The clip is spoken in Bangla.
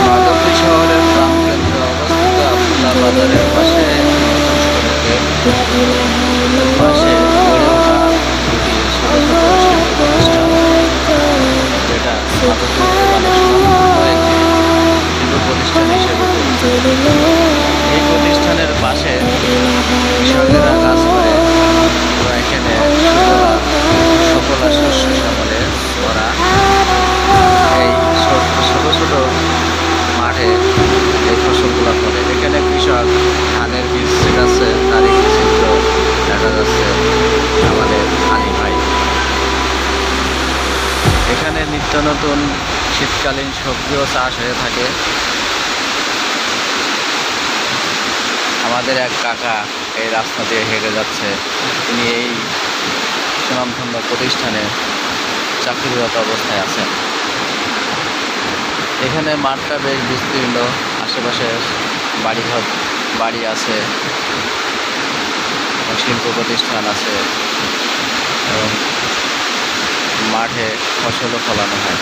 মাধবদী শহরের প্রাণকেন্দ্রে অবস্থিত আবদুল্লাহ বাজারের পাশে নতুন সড়কের পাশে গড়ে ওঠা দুটি ছোট ছোট শিল্প প্রতিষ্ঠান, যেটা মাধবদীতে অনেক সুনামধন্য একটি শিল্প প্রতিষ্ঠান হিসেবে পরিচিত। এই প্রতিষ্ঠানের পাশে কৃষকেরা কাজ করে এবং এখানে সুফলা শস্য শ্যামলে ভরা এই ছোট ছোট মাঠে এই ফসলগুলো করে। এখানে কৃষক ধানের বীজ ছিটাচ্ছে, তার একটি চিত্র দেখা যাচ্ছে আমাদের আলী ভাই। এখানে নিত্য নতুন শীতকালীন সবজিও চাষ হয়ে থাকে। আমাদের এক কাকা এই রাস্তা দিয়ে হেঁটে যাচ্ছে, তিনি এই সুনামধন্য প্রতিষ্ঠানে চাকরিরত অবস্থায় আছেন। এখানে মাঠটা বেশ বিস্তীর্ণ, আশেপাশে বাড়ি আছে, শিল্প প্রতিষ্ঠান আছে এবং মাঠে ফসলও ফলানো হয়।